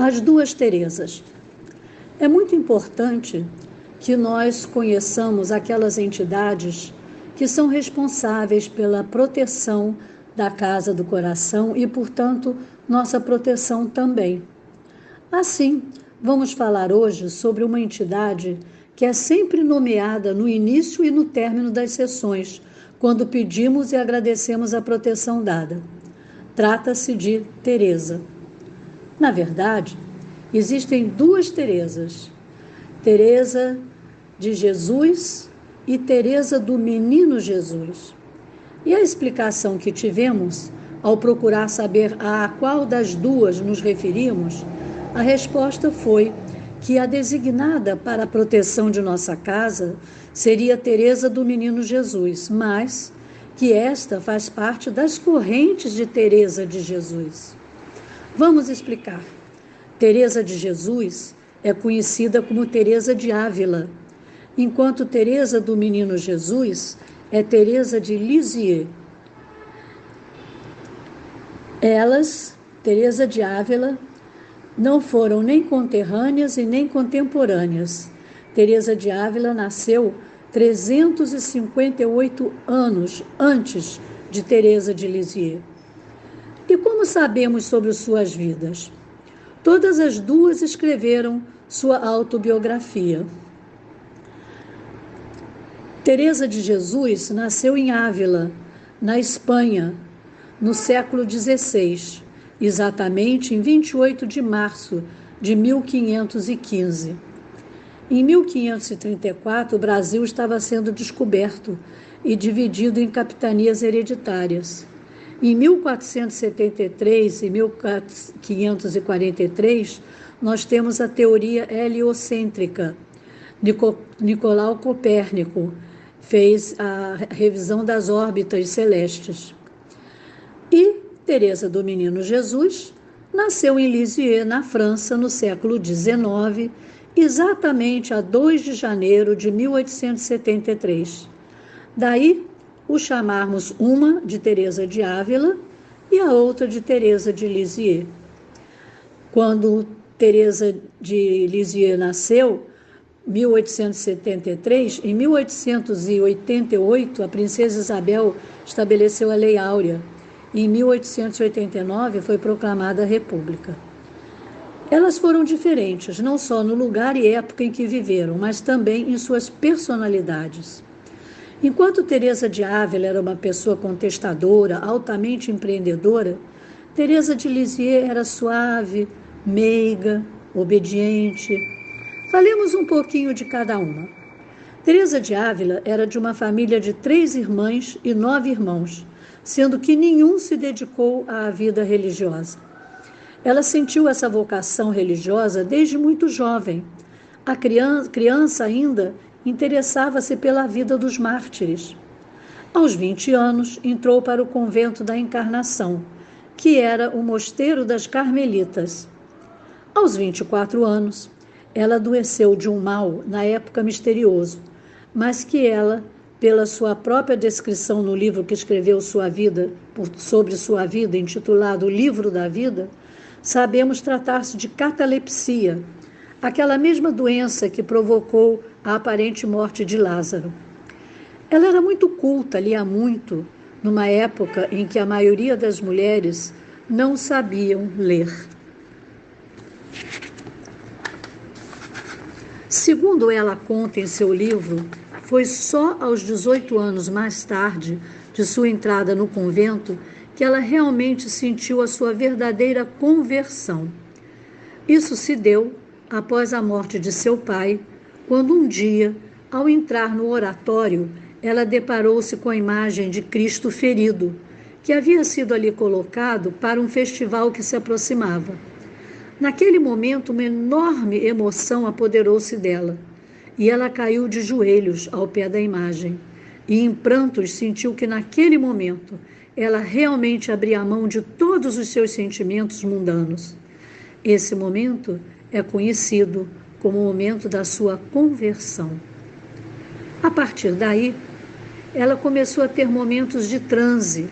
As duas Terezas. É muito importante que nós conheçamos aquelas entidades que são responsáveis pela proteção da casa do coração e, portanto, nossa proteção também. Assim, vamos falar hoje sobre uma entidade que é sempre nomeada no início e no término das sessões, quando pedimos e agradecemos a proteção dada. Trata-se de Teresa. Na verdade, existem duas Terezas, Teresa de Jesus e Teresa do Menino Jesus. E a explicação que tivemos, ao procurar saber a qual das duas nos referimos, a resposta foi que a designada para a proteção de nossa casa seria Teresa do Menino Jesus, mas que esta faz parte das correntes de Teresa de Jesus. Vamos explicar. Teresa de Jesus é conhecida como Teresa de Ávila, enquanto Teresa do Menino Jesus é Teresa de Lisieux. Elas, Teresa de Ávila, não foram nem conterrâneas e nem contemporâneas. Teresa de Ávila nasceu 358 anos antes de Teresa de Lisieux. E como sabemos sobre suas vidas? Todas as duas escreveram sua autobiografia. Teresa de Jesus nasceu em Ávila, na Espanha, no século XVI, exatamente em 28 de março de 1515. Em 1534, o Brasil estava sendo descoberto e dividido em capitanias hereditárias. Em 1473 e 1543, nós temos a teoria heliocêntrica. Nicolau Copérnico fez a revisão das órbitas celestes. E Teresa do Menino Jesus nasceu em Lisieux, na França, no século XIX, exatamente a 2 de janeiro de 1873. Daí, o chamarmos uma de Teresa de Ávila e a outra de Teresa de Lisieux. Quando Teresa de Lisieux nasceu, 1873, em 1888, a princesa Isabel estabeleceu a Lei Áurea. Em 1889, foi proclamada a República. Elas foram diferentes, não só no lugar e época em que viveram, mas também em suas personalidades. Enquanto Teresa de Ávila era uma pessoa contestadora, altamente empreendedora, Teresa de Lisieux era suave, meiga, obediente. Falemos um pouquinho de cada uma. Teresa de Ávila era de uma família de 3 irmãs e 9 irmãos, sendo que nenhum se dedicou à vida religiosa. Ela sentiu essa vocação religiosa desde muito jovem. A criança ainda interessava-se pela vida dos mártires. Aos 20 anos, entrou para o convento da Encarnação, que era o mosteiro das Carmelitas. Aos 24 anos, ela adoeceu de um mal na época misterioso, mas que ela, pela sua própria descrição no livro que escreveu sobre sua vida, intitulado O Livro da Vida, sabemos tratar-se de catalepsia, aquela mesma doença que provocou a aparente morte de Lázaro. Ela era muito culta, lia muito, numa época em que a maioria das mulheres não sabiam ler. Segundo ela conta em seu livro, foi só aos 18 anos mais tarde de sua entrada no convento que ela realmente sentiu a sua verdadeira conversão. Isso se deu após a morte de seu pai, quando um dia, ao entrar no oratório, ela deparou-se com a imagem de Cristo ferido, que havia sido ali colocado para um festival que se aproximava. Naquele momento, uma enorme emoção apoderou-se dela, e ela caiu de joelhos ao pé da imagem, e em prantos sentiu que naquele momento ela realmente abria mão de todos os seus sentimentos mundanos. Esse momento é conhecido como o momento da sua conversão. A partir daí, ela começou a ter momentos de transe,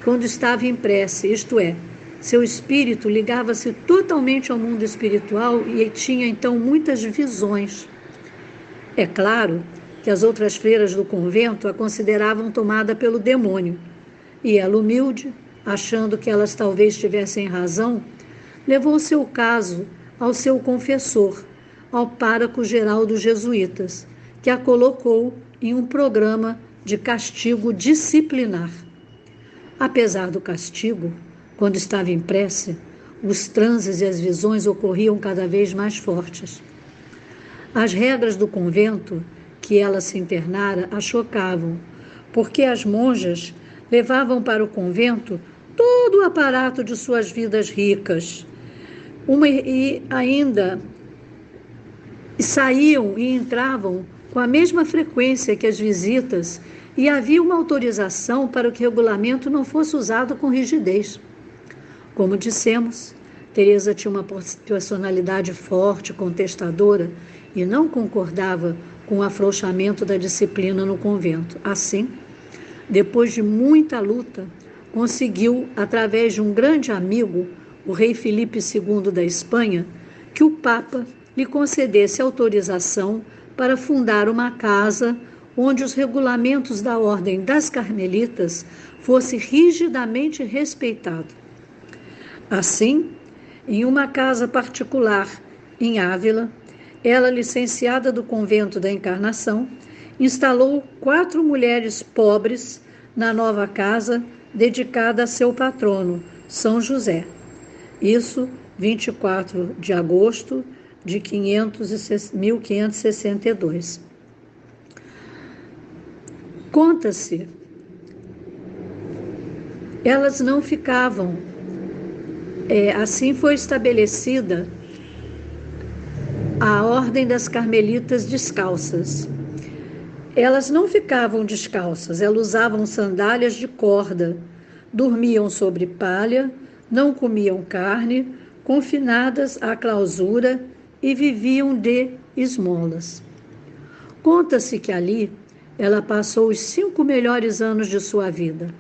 quando estava em prece, isto é, Seu espírito ligava-se totalmente ao mundo espiritual e tinha então muitas visões. É claro que as outras freiras do convento a consideravam tomada pelo demônio, e ela, humilde, achando que elas talvez tivessem razão, levou seu caso ao seu confessor, ao pároco-geral dos jesuítas, que a colocou em um programa de castigo disciplinar. Apesar do castigo, quando estava em prece, os transes e as visões ocorriam cada vez mais fortes. As regras do convento que ela se internara a chocavam, porque as monjas levavam para o convento todo o aparato de suas vidas ricas, e ainda saíam e entravam com a mesma frequência que as visitas, e havia uma autorização para que o regulamento não fosse usado com rigidez. Como dissemos, Teresa tinha uma personalidade forte, contestadora, e não concordava com o afrouxamento da disciplina no convento. Assim, depois de muita luta, conseguiu, através de um grande amigo, o rei Filipe II da Espanha, que o Papa lhe concedesse autorização para fundar uma casa onde os regulamentos da Ordem das Carmelitas fossem rigidamente respeitados. Assim, em uma casa particular em Ávila, ela, licenciada do Convento da Encarnação, instalou 4 mulheres pobres na nova casa dedicada a seu patrono, São José. Isso, 24 de agosto de 1562. Conta-se, elas não ficavam. Assim foi estabelecida a Ordem das Carmelitas Descalças. Elas não ficavam descalças, elas usavam sandálias de corda, dormiam sobre palha, não comiam carne, confinadas à clausura e viviam de esmolas. Conta-se que ali ela passou os 5 melhores anos de sua vida.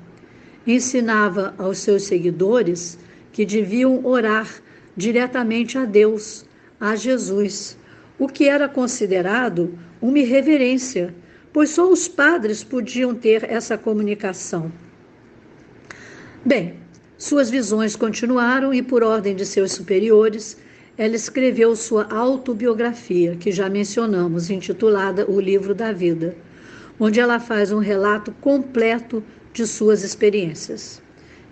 Ensinava aos seus seguidores que deviam orar diretamente a Deus, a Jesus, o que era considerado uma irreverência, pois só os padres podiam ter essa comunicação. Bem, suas visões continuaram e, por ordem de seus superiores, ela escreveu sua autobiografia, que já mencionamos, intitulada O Livro da Vida, onde ela faz um relato completo de suas experiências.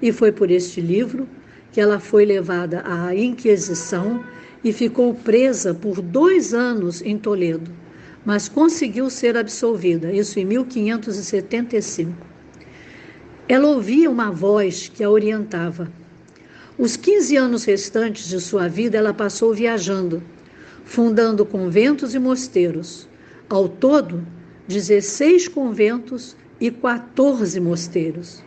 E foi por este livro que ela foi levada à Inquisição e ficou presa por 2 anos em Toledo, mas conseguiu ser absolvida, isso em 1575. Ela ouvia uma voz que a orientava. Os 15 anos restantes de sua vida ela passou viajando, fundando conventos e mosteiros. Ao todo, 16 conventos e 14 mosteiros.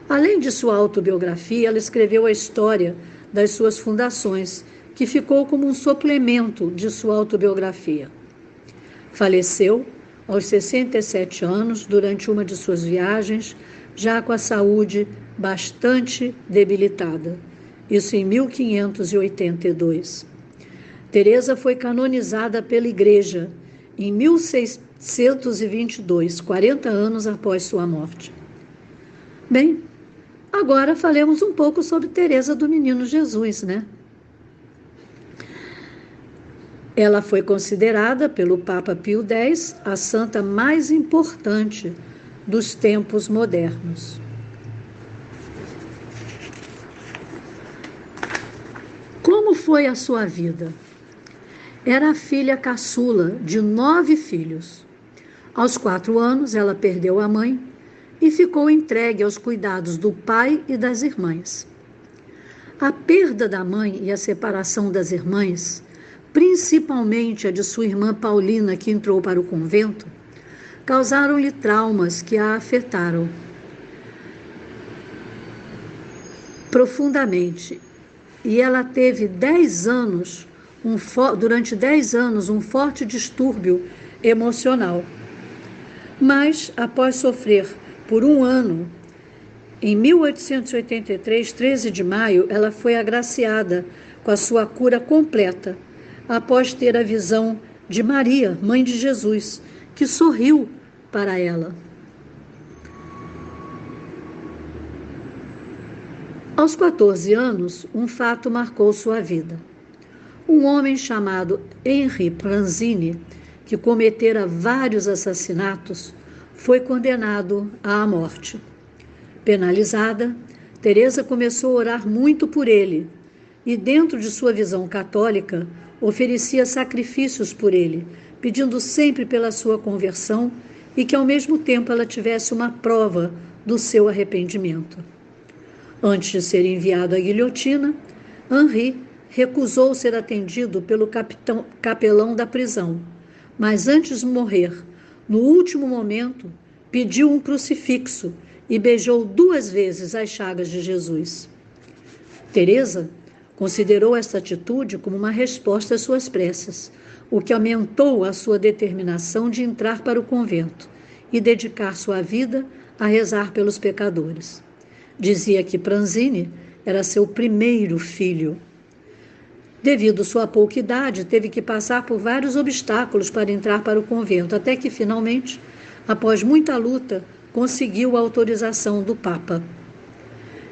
Além de sua autobiografia, ela escreveu a história das suas fundações, que ficou como um suplemento de sua autobiografia. Faleceu aos 67 anos durante uma de suas viagens, já com a saúde bastante debilitada. Isso em 1582. Teresa foi canonizada pela Igreja em 1622, 40 anos após sua morte. Bem, agora falemos um pouco sobre Teresa do Menino Jesus, né? Ela foi considerada pelo Papa Pio X a santa mais importante dos tempos modernos. Como foi a sua vida? Era a filha caçula de 9 filhos. Aos 4 anos, ela perdeu a mãe e ficou entregue aos cuidados do pai e das irmãs. A perda da mãe e a separação das irmãs, principalmente a de sua irmã Paulina, que entrou para o convento, causaram-lhe traumas que a afetaram profundamente. E ela teve durante 10 anos, um forte distúrbio emocional. Mas, após sofrer por 1 ano Em 1883, 13 de maio, ela foi agraciada com a sua cura completa, após ter a visão de Maria, mãe de Jesus, que sorriu para ela. Aos 14 anos, um fato marcou sua vida. Um homem chamado Henri Pranzini, que cometera vários assassinatos, foi condenado à morte. Penalizada, Teresa começou a orar muito por ele e, dentro de sua visão católica, oferecia sacrifícios por ele, pedindo sempre pela sua conversão e que, ao mesmo tempo, ela tivesse uma prova do seu arrependimento. Antes de ser enviado à guilhotina, Henri recusou ser atendido pelo capelão da prisão, mas antes de morrer, no último momento, pediu um crucifixo e beijou 2 vezes as chagas de Jesus. Teresa considerou esta atitude como uma resposta às suas preces, o que aumentou a sua determinação de entrar para o convento e dedicar sua vida a rezar pelos pecadores. Dizia que Pranzini era seu primeiro filho. Devido à sua pouca idade, teve que passar por vários obstáculos para entrar para o convento, até que, finalmente, após muita luta, conseguiu a autorização do Papa.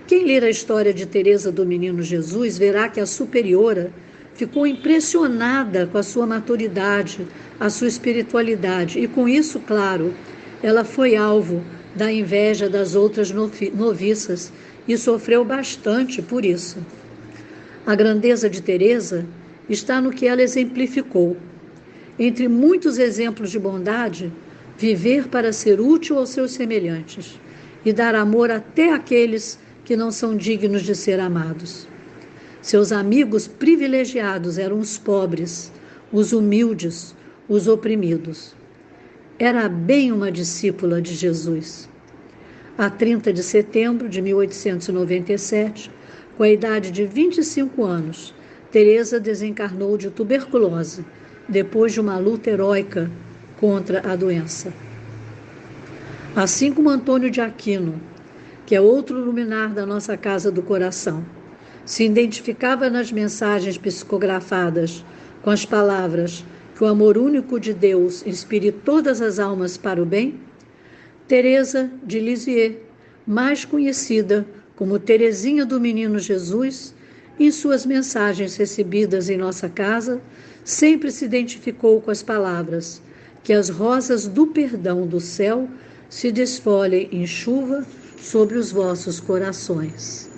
Quem ler a história de Teresa do Menino Jesus verá que a superiora ficou impressionada com a sua maturidade, a sua espiritualidade, e com isso, claro, ela foi alvo da inveja das outras noviças e sofreu bastante por isso. A grandeza de Teresa está no que ela exemplificou. Entre muitos exemplos de bondade, viver para ser útil aos seus semelhantes e dar amor até àqueles que não são dignos de ser amados. Seus amigos privilegiados eram os pobres, os humildes, os oprimidos. Era bem uma discípula de Jesus. A 30 de setembro de 1897, com a idade de 25 anos, Teresa desencarnou de tuberculose, depois de uma luta heróica contra a doença. Assim como Antônio de Aquino, que é outro luminar da nossa Casa do Coração, se identificava nas mensagens psicografadas com as palavras que o amor único de Deus inspire todas as almas para o bem, Teresa de Lisieux, mais conhecida como Teresinha do Menino Jesus, em suas mensagens recebidas em nossa casa, sempre se identificou com as palavras: que as rosas do perdão do céu se desfolhem em chuva sobre os vossos corações.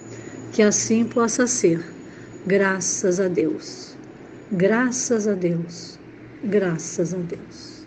Que assim possa ser, graças a Deus. Graças a Deus. Graças a Deus.